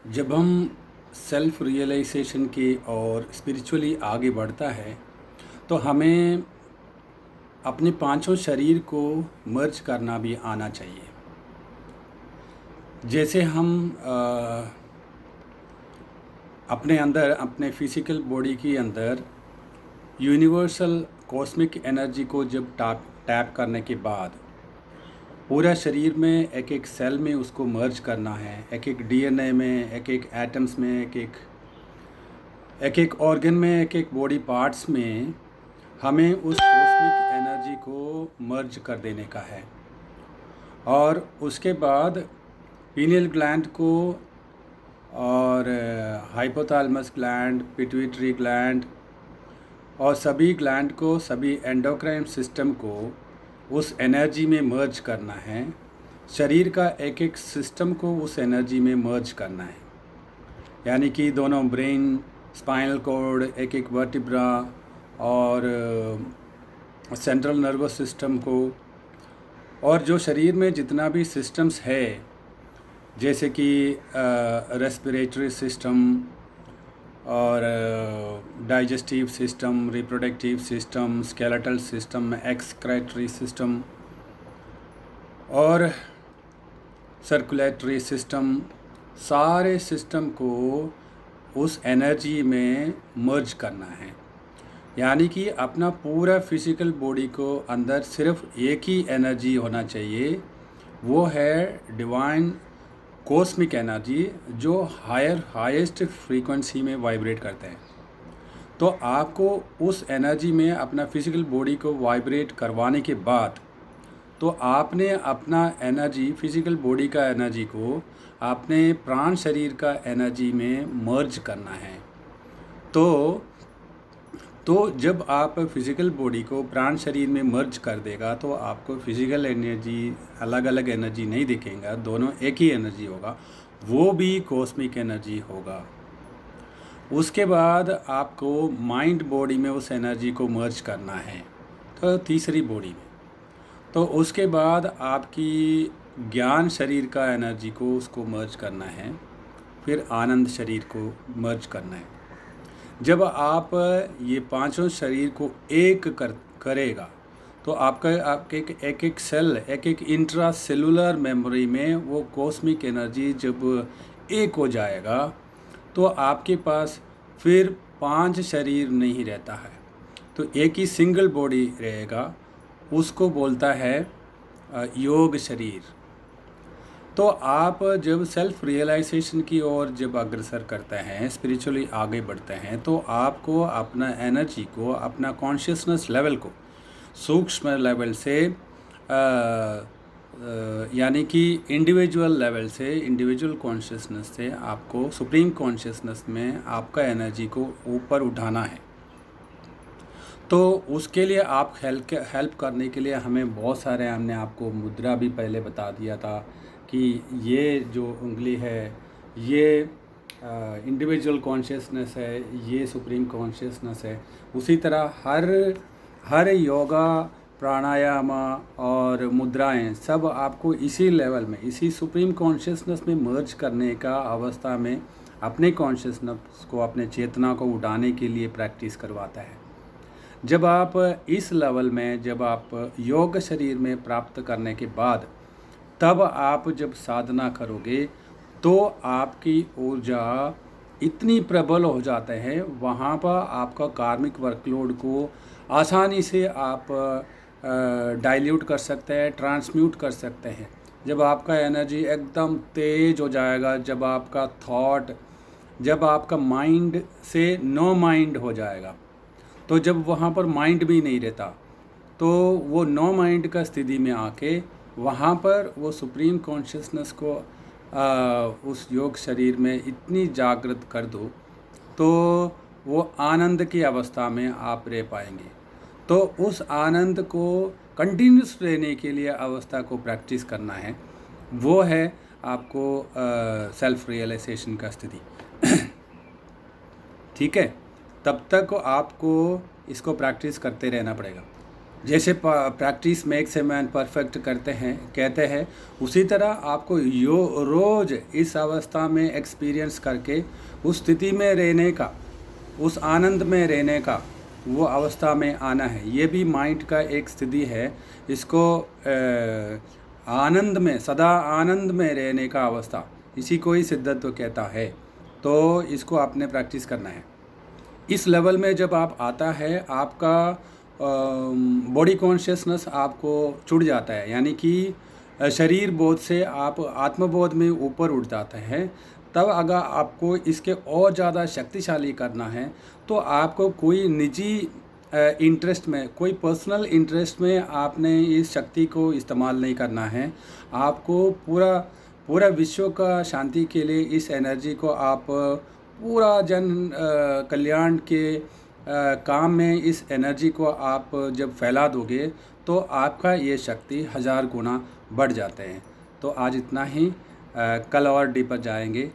जब हम self realisation की और स्पिरिचुअली आगे बढ़ता है तो हमें अपने पांचों शरीर को मर्ज करना भी आना चाहिए। जैसे हम अपने अंदर अपने फिजिकल बॉडी के अंदर यूनिवर्सल कॉस्मिक एनर्जी को जब टैप टैप करने के बाद पूरा शरीर में एक एक सेल में उसको मर्ज करना है, एक एक डीएनए में, एक एक एटम्स में, एक एक ऑर्गन में, एक एक बॉडी पार्ट्स में हमें उस कॉस्मिक एनर्जी को मर्ज कर देने का है। और उसके बाद पीनियल ग्लैंड को और हाइपोथैलेमस ग्लैंड, पिट्यूटरी ग्लैंड और सभी ग्लैंड को, सभी एंडोक्राइन सिस्टम को उस एनर्जी में मर्ज करना है। शरीर का एक एक सिस्टम को उस एनर्जी में मर्ज करना है, यानी कि दोनों ब्रेन, स्पाइनल कॉर्ड, एक एक वर्टिब्रा और सेंट्रल नर्वस सिस्टम को, और जो शरीर में जितना भी सिस्टम्स है जैसे कि रेस्पिरेटरी सिस्टम और digestive system, reproductive system, skeletal system, excretory system और सर्कुलेटरी सिस्टम, सारे सिस्टम को उस एनर्जी में मर्ज करना है। यानी कि अपना पूरा फिजिकल बॉडी को अंदर सिर्फ एक ही एनर्जी होना चाहिए, वो है डिवाइन कॉस्मिक एनर्जी, जो हाईएस्ट फ्रीक्वेंसी में वाइब्रेट करते हैं। तो आपको उस एनर्जी में अपना फिजिकल बॉडी को वाइब्रेट करवाने के बाद तो आपने अपना एनर्जी, फिजिकल बॉडी का एनर्जी को आपने प्राण शरीर का एनर्जी में मर्ज करना है। तो जब आप फिज़िकल बॉडी को प्राण शरीर में मर्ज कर देगा तो आपको फिज़िकल एनर्जी, अलग अलग एनर्जी नहीं दिखेगा, दोनों एक ही एनर्जी होगा, वो भी कॉस्मिक एनर्जी होगा। उसके बाद आपको माइंड बॉडी में उस एनर्जी को मर्ज करना है, तो तीसरी बॉडी में। तो उसके बाद आपकी ज्ञान शरीर का एनर्जी को उसको मर्ज करना है, फिर आनंद शरीर को मर्ज करना है। जब आप ये पांचों शरीर को एक करेगा तो आपके एक एक सेल, एक एक इंट्रा सेलुलर मेमोरी में वो कॉस्मिक एनर्जी जब एक हो जाएगा तो आपके पास फिर पांच शरीर नहीं रहता है, तो एक ही सिंगल बॉडी रहेगा। उसको बोलता है योग शरीर। तो आप जब सेल्फ रियलाइजेशन की ओर जब अग्रसर करते हैं, स्पिरिचुअली आगे बढ़ते हैं, तो आपको अपना एनर्जी को, अपना कॉन्शियसनेस लेवल को सूक्ष्म लेवल से यानी कि इंडिविजुअल लेवल से, इंडिविजुअल कॉन्शियसनेस से आपको सुप्रीम कॉन्शियसनेस में आपका एनर्जी को ऊपर उठाना है। तो उसके लिए आप हेल्प करने के लिए हमें बहुत सारे, हमने आपको मुद्रा भी पहले बता दिया था कि ये जो उंगली है ये इंडिविजुअल कॉन्शियसनेस है, ये सुप्रीम कॉन्शियसनेस है। उसी तरह हर योगा, प्राणायाम और मुद्राएं सब आपको इसी लेवल में, इसी सुप्रीम कॉन्शियसनेस में मर्ज करने का अवस्था में अपने कॉन्शियसनेस को, अपने चेतना को उठाने के लिए प्रैक्टिस करवाता है। जब आप इस लेवल में, जब आप योग शरीर में प्राप्त करने के बाद तब आप जब साधना करोगे तो आपकी ऊर्जा इतनी प्रबल हो जाते हैं, वहाँ पर आपका कार्मिक वर्कलोड को आसानी से आप डाइल्यूट कर सकते हैं, ट्रांसम्यूट कर सकते हैं। जब आपका एनर्जी एकदम तेज हो जाएगा, जब आपका थॉट, जब आपका माइंड से नो माइंड हो जाएगा, तो जब वहाँ पर माइंड भी नहीं रहता, तो वो नो माइंड का स्थिति में आके वहाँ पर वो सुप्रीम कॉन्शियसनेस को उस योग शरीर में इतनी जागृत कर दो तो वो आनंद की अवस्था में आप रह पाएंगे। तो उस आनंद को कंटिन्यूस रहने के लिए अवस्था को प्रैक्टिस करना है, वो है आपको सेल्फ रियलाइजेशन का स्थिति। ठीक है, तब तक आपको इसको प्रैक्टिस करते रहना पड़ेगा। जैसे practice makes a man perfect करते हैं कहते हैं, उसी तरह आपको रोज़ इस अवस्था में एक्सपीरियंस करके उस स्थिति में रहने का, उस आनंद में रहने का, वो अवस्था में आना है। ये भी माइंड का एक स्थिति है। इसको आनंद में, सदा आनंद में रहने का अवस्था, इसी को ही सिद्धत्व कहता है। तो इसको आपने प्रैक्टिस करना है। इस लेवल में जब आप आता है, आपका बॉडी कॉन्शियसनेस आपको जुड़ जाता है, यानी कि शरीर बोध से आप आत्मबोध में ऊपर उठ जाते हैं। तब अगर आपको इसके और ज़्यादा शक्तिशाली करना है तो आपको कोई निजी इंटरेस्ट में, कोई पर्सनल इंटरेस्ट में आपने इस शक्ति को इस्तेमाल नहीं करना है। आपको पूरा विश्व का शांति के लिए इस एनर्जी को आप पूरा जन कल्याण के काम में इस एनर्जी को आप जब फैला दोगे तो आपका ये शक्ति 1000 गुना बढ़ जाते हैं। तो आज इतना ही, कल और डीपर जाएंगे।